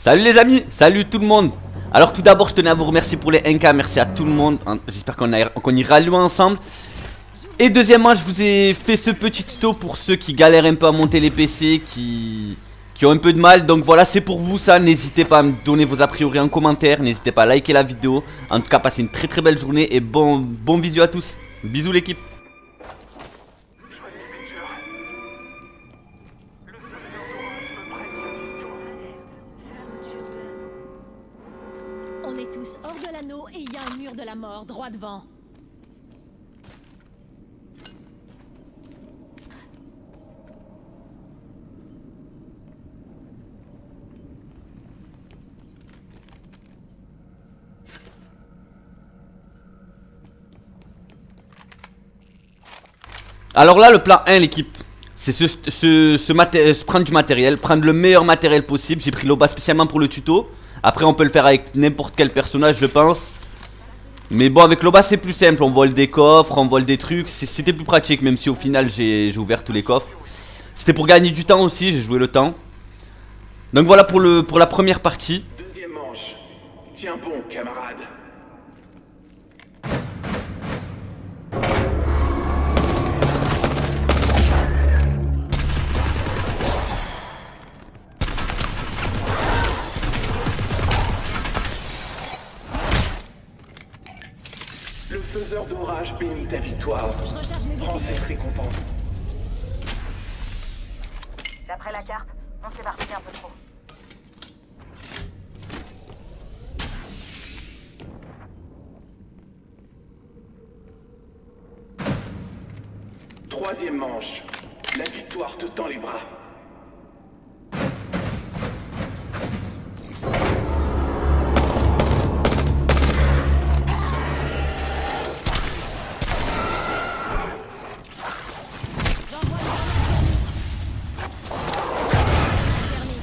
Salut les amis, salut tout le monde. Alors tout d'abord je tenais à vous remercier pour les 1K, merci à tout le monde. J'espère qu'on ira loin ensemble. Et deuxièmement je vous ai fait ce petit tuto pour ceux qui galèrent un peu à monter les PC, qui ont un peu de mal. Donc voilà, c'est pour vous ça, n'hésitez pas à me donner vos a priori en commentaire. N'hésitez pas à liker la vidéo. En tout cas passez une très belle journée et bon bisous à tous. Bisous l'équipe. On est tous hors de l'anneau et il y a un mur de la mort droit devant. Alors là le plan 1 l'équipe, c'est prendre du matériel, prendre le meilleur matériel possible. J'ai pris l'Oba spécialement pour le tuto. Après on peut le faire avec n'importe quel personnage je pense. Mais bon avec l'Oba c'est plus simple, on vole des coffres, on vole des trucs. C'était plus pratique même si au final j'ai ouvert tous les coffres. C'était pour gagner du temps aussi, j'ai joué le temps. Donc voilà pour la première partie. Deuxième manche. Tiens bon, camarade. Le faiseur d'orage bénit ta victoire. Je recharge mes Prends boucliers. cette récompense. D'après la carte, on s'est parti un peu trop. Troisième manche. La victoire te tend les bras. J'envoie une grenade thermique.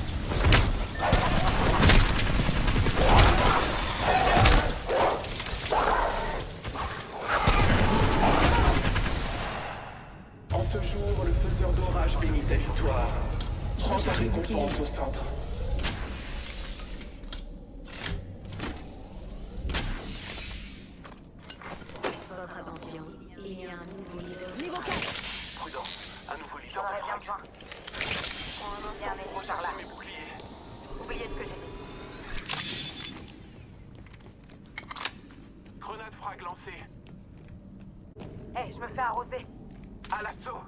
En ce jour, le faiseur d'orage bénit ta victoire. Prends ta récompense au centre. Votre attention, il y a un nouveau leader. Niveau 4. Prudence. Un nouveau leader J'en aurais de bien frappe. besoin. Bien, mais par Recharge là. mes boucliers. Oubliez ce que j'ai dit. Grenade frag lancée. Hé, je me fais arroser. À l'assaut.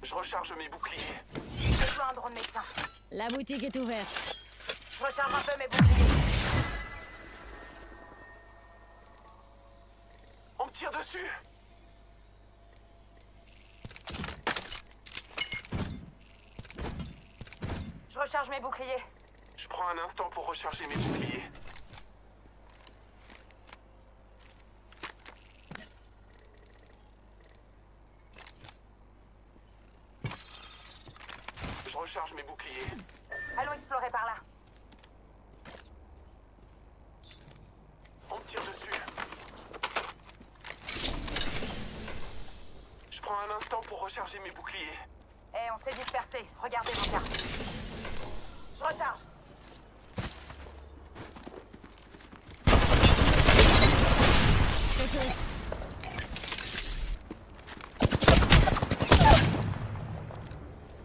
Je recharge mes boucliers. Fais-toi un drone médecin. La boutique est ouverte. Je recharge un peu mes boucliers. On me tire dessus. Je recharge mes boucliers. Je prends un instant pour recharger mes boucliers. Je recharge mes boucliers. Allons explorer par là. On me tire dessus. Je prends un instant pour recharger mes boucliers. Hé, on s'est dispersé. Regardez mon carte. Je recharge. C'est que...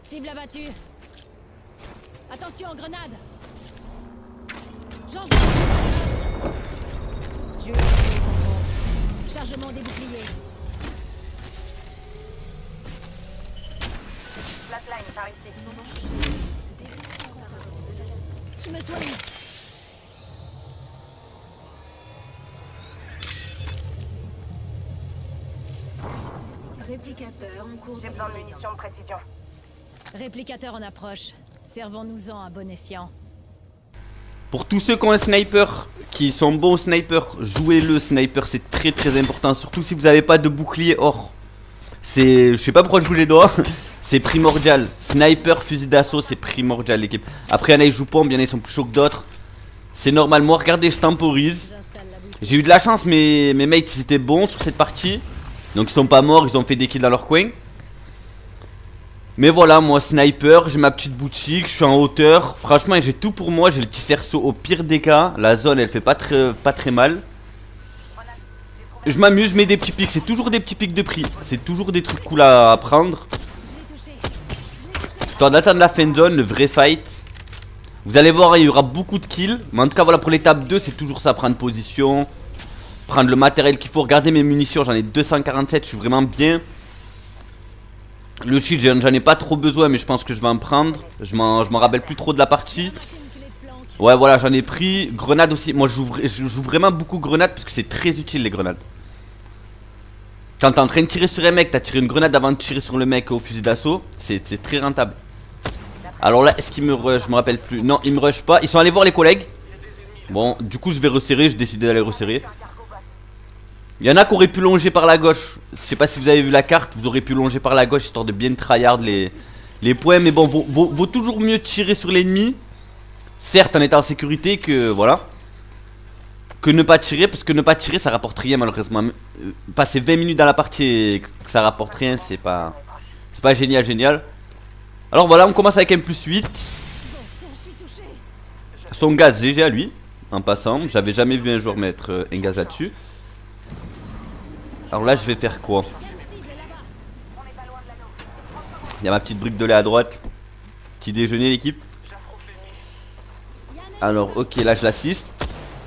Cible abattue. Attention, grenade. J'envoie. Dieu connaît son compte. Chargement des boucliers. Flatline par ici. Je me soigne. Réplicateur en cours J'ai besoin de munitions de précision. Réplicateur en approche. Servons-nous-en à bon escient. Pour tous ceux qui ont un sniper, qui sont bons au sniper, jouez le sniper, c'est très important. Surtout si vous n'avez pas de bouclier or. Je sais pas pourquoi je bouge les doigts. C'est primordial. Sniper, fusil d'assaut, c'est primordial l'équipe. Après il y en a qui jouent pompe, il y en a qui sont plus chauds que d'autres. C'est normal, moi regardez je temporise. J'installe la boutique. J'ai eu de la chance, mes mates ils étaient bons sur cette partie. Donc ils sont pas morts, ils ont fait des kills dans leur coin. Mais voilà, moi sniper, j'ai ma petite boutique, je suis en hauteur. Franchement, j'ai tout pour moi, j'ai le petit cerceau au pire des cas. La zone, elle fait pas très mal. Je m'amuse, je mets des petits pics, c'est toujours des petits pics de prix. C'est toujours des trucs cool à prendre. Histoire d'attendre la fin de zone, le vrai fight. Vous allez voir, il y aura beaucoup de kills. Mais en tout cas, voilà, pour l'étape 2, c'est toujours ça, prendre position. Prendre le matériel qu'il faut. Regardez mes munitions, j'en ai 247, je suis vraiment bien. Le shield, j'en ai pas trop besoin, mais je pense que je vais en prendre. Je m'en rappelle plus trop de la partie. Ouais, voilà, j'en ai pris. Grenade aussi. Moi, je joue vraiment beaucoup grenade parce que c'est très utile, les grenades. Quand t'es en train de tirer sur un mec, t'as tiré une grenade avant de tirer sur le mec au fusil d'assaut. C'est très rentable. Alors là, est-ce qu'il me rush? Je me rappelle plus. Non, il me rush pas. Ils sont allés voir les collègues. Bon, du coup, je vais resserrer. J'ai décidé d'aller resserrer. Il y en a qui auraient pu longer par la gauche. Je sais pas si vous avez vu la carte. Vous aurez pu longer par la gauche histoire de bien tryhard les points. Mais bon, vaut toujours mieux tirer sur l'ennemi. Certes, en étant en sécurité que voilà. Que ne pas tirer, parce que ne pas tirer ça rapporte rien malheureusement. Passer 20 minutes dans la partie et que ça rapporte rien, c'est pas génial. Alors voilà, on commence avec un +8. Son gaz GG à lui, en passant. J'avais jamais vu un joueur mettre un gaz là-dessus. Alors là, je vais faire quoi? Il y a ma petite brique de lait à droite. Petit déjeuner l'équipe. Alors ok, là je l'assiste.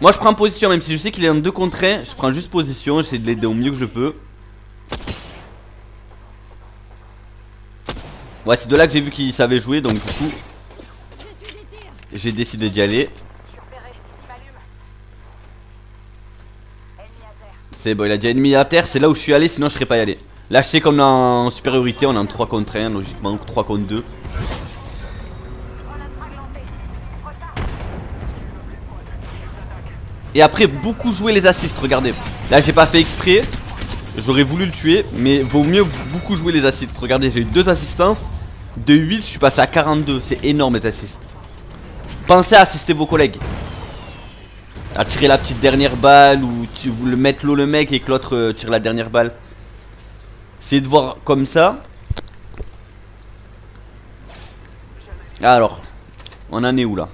Moi je prends position, même si je sais qu'il est en 2 contre 1. Je prends juste position, j'essaie de l'aider au mieux que je peux. Ouais, c'est de là que j'ai vu qu'il savait jouer, donc du coup j'ai décidé d'y aller. C'est bon, il a déjà ennemi à terre, c'est là où je suis allé, sinon je serais pas y allé. Là je sais qu'on est en supériorité, on est en 3 contre 1 logiquement, 3 contre 2. Et après beaucoup jouer les assists, regardez. Là j'ai pas fait exprès. J'aurais voulu le tuer, mais vaut mieux beaucoup jouer les assists. Regardez, j'ai eu 2 assistances. De 8, je suis passé à 42. C'est énorme les assists. Pensez à assister vos collègues. À tirer la petite dernière balle. Ou vous le mettre l'eau le mec et que l'autre tire la dernière balle. Essayez de voir comme ça. Alors, on en est où là?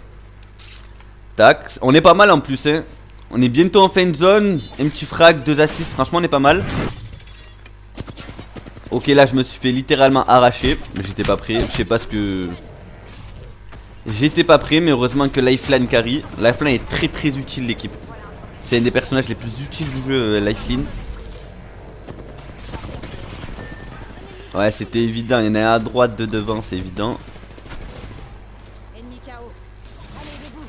Tac, on est pas mal en plus hein. On est bientôt en fin de zone. Un petit frag, 2 assists, franchement on est pas mal. Ok, là je me suis fait littéralement arracher. Mais j'étais pas prêt, je sais pas ce que... J'étais pas prêt, mais heureusement que Lifeline carry. Lifeline est très utile l'équipe. C'est un des personnages les plus utiles du jeu, Lifeline. Ouais, c'était évident, il y en a un à droite, de devant, c'est évident.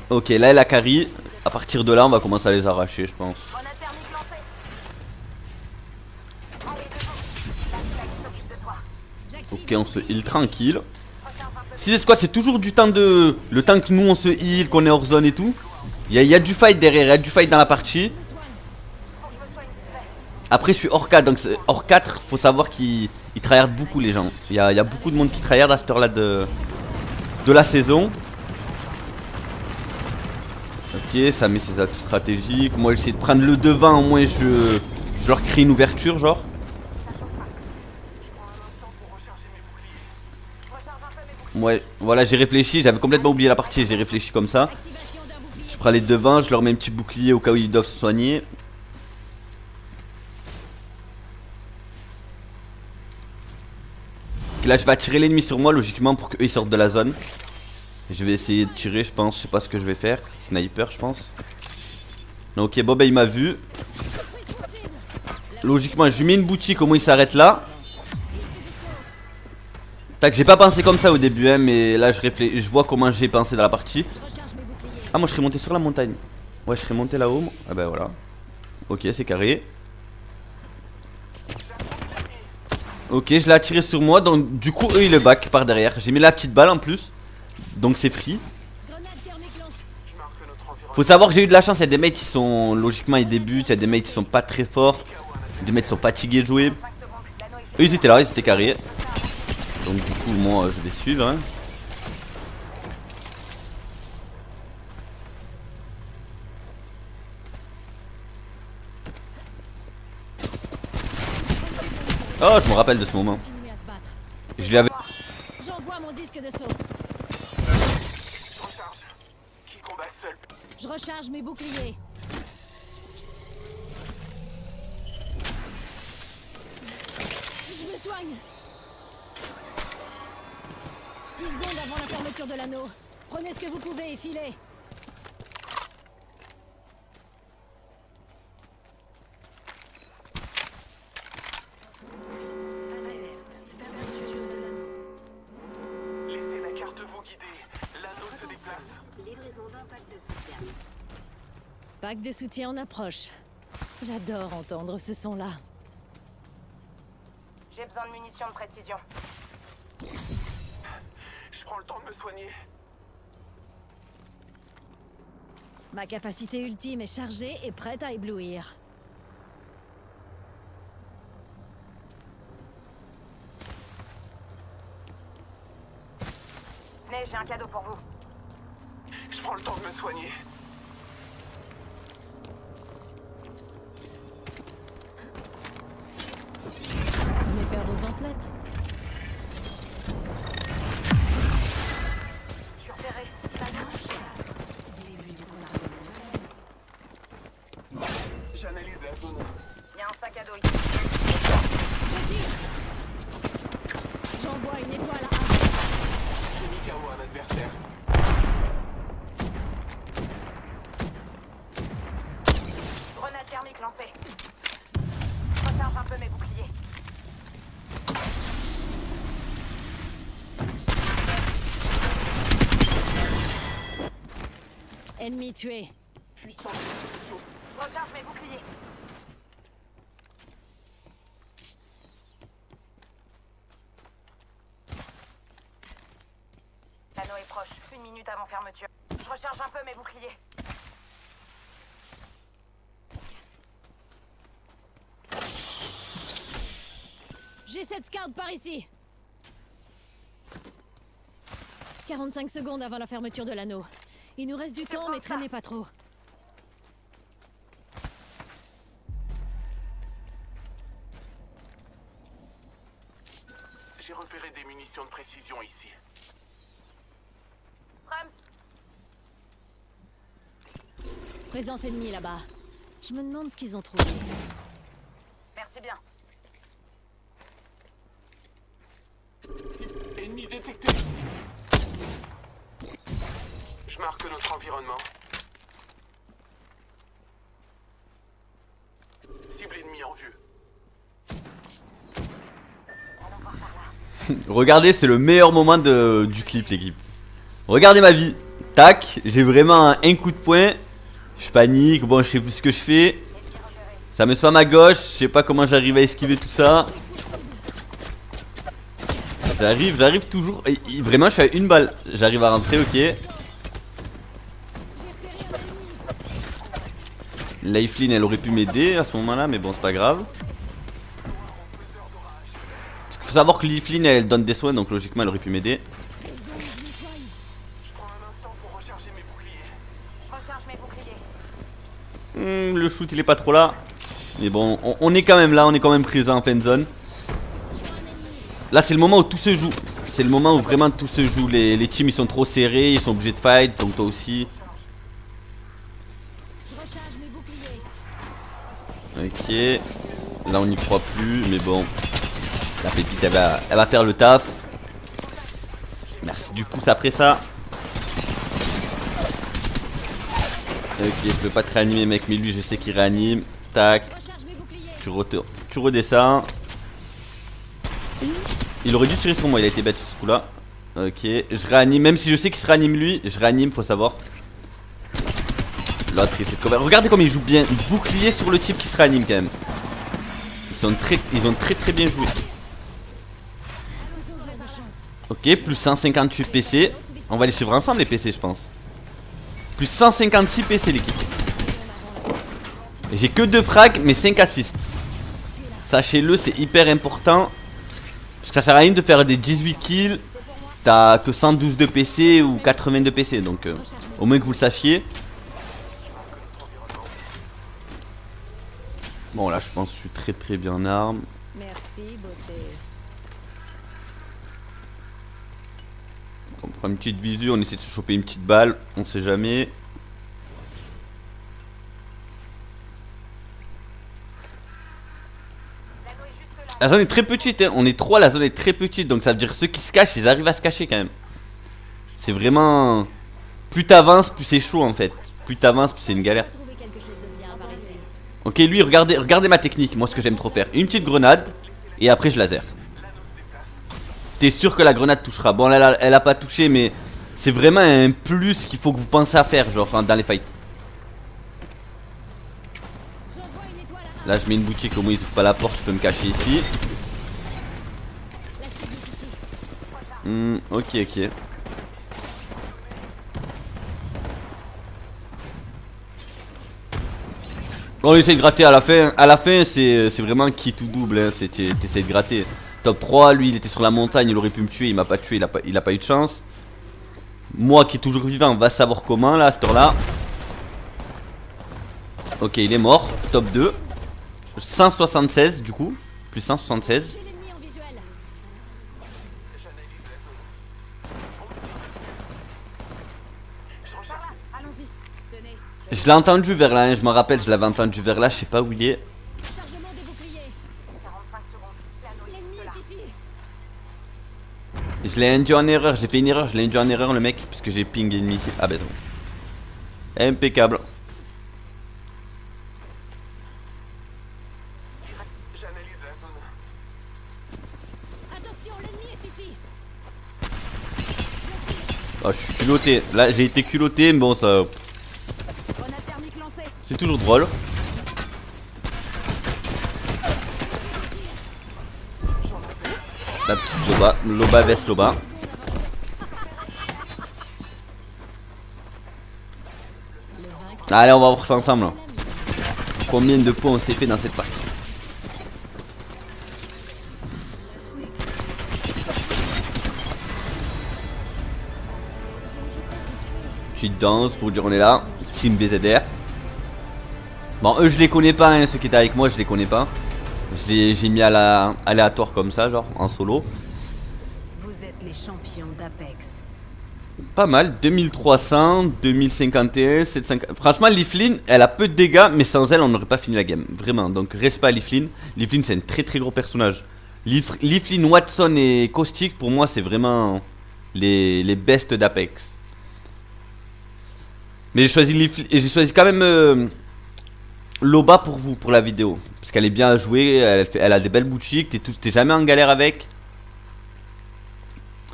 Ok, là elle a carry. À partir de là, on va commencer à les arracher, je pense. Ok, on se heal tranquille. Si c'est quoi, c'est toujours du temps de... Le temps que nous on se heal, qu'on est hors zone et tout. Il y a du fight derrière, il y a du fight dans la partie. Après je suis hors 4, donc hors 4, faut savoir qu'ils tryhardent beaucoup les gens. Il y a beaucoup de monde qui tryhard à cette heure là de la saison. Ok, ça met ses atouts stratégiques. Moi j'essaie de prendre le devant, au moins je leur crée une ouverture genre. Ouais, voilà, j'ai réfléchi, j'avais complètement oublié la partie, j'ai réfléchi comme ça. Je prends les devants, je leur mets un petit bouclier au cas où ils doivent se soigner. Ok, là je vais attirer l'ennemi sur moi logiquement pour qu'eux ils sortent de la zone. Je vais essayer de tirer, je pense, je sais pas ce que je vais faire. Sniper je pense. Non, ok, bon bah il m'a vu. Logiquement je lui mets une boutique, au moins il s'arrête là. Tac, j'ai pas pensé comme ça au début hein, mais là je vois comment j'ai pensé dans la partie. Ah moi je serais monté sur la montagne. Ouais je serais monté là-haut. Ah bah voilà. Ok c'est carré. Ok je l'ai attiré sur moi, donc du coup eux ils le back par derrière. J'ai mis la petite balle en plus. Donc c'est free. Faut savoir que j'ai eu de la chance, il y a des mates qui sont... Logiquement ils débutent, il y a des mates qui sont pas très forts. Des mates qui sont fatigués de jouer. Eux ils étaient là, ils étaient carrés. Donc du coup moi je vais suivre hein. Oh je me rappelle de ce moment. Je l'avais... Déploie mon disque de saut. Je recharge. Qui combat seul? Je recharge mes boucliers. Je me soigne. 10 secondes avant la fermeture de l'anneau. Prenez ce que vous pouvez et filez. Laissez la carte vous guider. L'anneau se déplace. Livraison d'un pack de soutien. Pack de soutien en approche. J'adore entendre ce son-là. J'ai besoin de munitions de précision. Je prends le temps de me soigner. Ma capacité ultime est chargée et prête à éblouir. Venez, j'ai un cadeau pour vous. Je prends le temps de me soigner. Venez faire vos emplettes. Je suis repéré. J'analyse la zone. Il y a un sac à dos ici. J'envoie une étoile à... J'ai mis KO un adversaire. Grenade thermique lancée. Je recharge un peu mes boucliers. Ennemi tué. Puissant. Je recharge mes boucliers. L'anneau est proche. 1 minute avant fermeture. Je recharge un peu mes boucliers. J'ai 7 scouts par ici. 45 secondes avant la fermeture de l'anneau. Il nous reste du temps, mais traînez pas trop. J'ai repéré des munitions de précision ici. Rams, Présence ennemie là-bas. Je me demande ce qu'ils ont trouvé. merci bien. Cible ennemi détecté. Je marque notre environnement. Cible ennemie en vue. Regardez, c'est le meilleur moment du clip, l'équipe. Regardez ma vie. Tac, j'ai vraiment un coup de poing. Je panique, bon, je sais plus ce que je fais. Ça me spam à gauche, je sais pas comment j'arrive à esquiver tout ça. J'arrive toujours. Et vraiment, je suis à une balle. J'arrive à rentrer, ok. Lifeline, elle aurait pu m'aider à ce moment-là, mais bon, c'est pas grave. Parce qu'il faut savoir que Lifeline, elle donne des soins, donc logiquement, elle aurait pu m'aider. Je prends un instant pour recharger mes boucliers. Je recharge mes boucliers. Le shoot, il est pas trop là. Mais bon, on est quand même là, on est quand même présent en fin zone. Là, c'est le moment où tout se joue. C'est le moment où vraiment tout se joue. Les teams, ils sont trop serrés, ils sont obligés de fight, donc toi aussi. Je recharge mes boucliers. Ok. Là, on n'y croit plus, mais bon. La pépite, elle va faire le taf. Merci du pouce après ça. Ok, je peux pas te réanimer, mec, mais lui, je sais qu'il réanime. Tac. Recharge mes boucliers. Tu redescends. Il aurait dû tirer sur moi, il a été bête sur ce coup là. Ok, je réanime, même si je sais qu'il se réanime lui, je réanime, faut savoir. L'autre il essaie de cover. Regardez comme il joue bien, bouclier sur le type qui se réanime quand même. Ils ont très bien joué. Ok, plus 158 PC. On va les suivre ensemble les PC je pense. Plus 156 PC l'équipe. J'ai que 2 frags mais 5 assists. Sachez-le, c'est hyper important. Parce que ça sert à rien de faire des 18 kills. T'as que 112 de PC ou 82 PC. Donc au moins que vous le sachiez. Bon là je pense que je suis très bien en armes. Merci, beauté. On prend une petite visu, on essaie de se choper une petite balle, on sait jamais. La zone est très petite, hein. On est 3, la zone est très petite, donc ça veut dire que ceux qui se cachent, ils arrivent à se cacher quand même. C'est vraiment... Plus t'avances, plus c'est chaud en fait. Plus t'avances, plus c'est une galère. Trouver quelque chose de bien par ici. Ok, lui, regardez ma technique, moi ce que j'aime trop faire. Une petite grenade, et après je laser. T'es sûr que la grenade touchera. Bon, là, elle a pas touché, mais c'est vraiment un plus qu'il faut que vous pensez à faire, genre, dans les fights. J'envoie une étoile à Là, je mets une boutique, au moins ils ouvrent pas la porte, je peux me cacher ici. la cible est ici. Ok. On essaie de gratter à la fin. À la fin, c'est vraiment qui tout double. Hein. T'essaies de gratter. Top 3, lui il était sur la montagne, il aurait pu me tuer, il m'a pas tué, il a pas eu de chance. Moi qui est toujours vivant, va savoir comment là, à cette heure-là. Ok, il est mort. Top 2. 176 du coup. Plus 176. J'ai l'ennemi en visuel. Par là, allons-y. Tenez. Je l'ai entendu vers là, hein, je me rappelle, je l'avais entendu vers là, je sais pas où il est. Chargement des boucliers. 45 secondes. L'anneau est L'ennemi juste là. est ici. Je l'ai induit en erreur, j'ai fait une erreur, je l'ai induit en erreur le mec, puisque j'ai ping ennemi ici. Ah ben non. Impeccable. J'analyse la zone. Attention, l'ennemi est ici. Oh, je suis culotté. Là, j'ai été culotté, mais bon, ça. Grenade thermique lancée. C'est toujours drôle. La petite Loba. Loba vs Loba. Allez, on va voir ça ensemble. Là. Combien de points on s'est fait dans cette partie? Petite danse pour dire on est là. Team BZR. Bon, eux je les connais pas, hein, ceux qui étaient avec moi je les connais pas. J'ai mis à la aléatoire comme ça, genre en solo. Vous êtes les champions d'Apex. Pas mal, 2300, 2051, 750. Franchement, Leaflin, elle a peu de dégâts, mais sans elle, on n'aurait pas fini la game. Vraiment, donc respect à Leaflin. Leaflin, c'est un très très gros personnage. Leaflin, Watson et Caustic, pour moi, c'est vraiment les bestes d'Apex. Mais j'ai choisi quand même Loba pour vous, pour la vidéo. Parce qu'elle est bien à jouer, elle a des belles boutiques, t'es jamais en galère avec.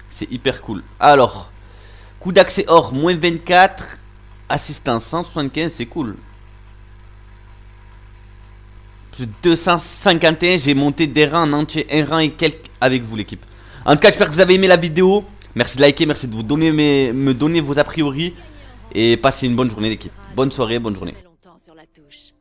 C'est hyper cool. Alors, coup d'accès or, moins 24. Assistance 175, c'est cool. Plus 251, j'ai monté des rangs en entier, un rang et quelques avec vous l'équipe. En tout cas, j'espère que vous avez aimé la vidéo. Merci de liker, merci de vous donner me donner vos a priori. Et passez une bonne journée l'équipe. Bonne soirée, bonne journée. Longtemps sur la touche.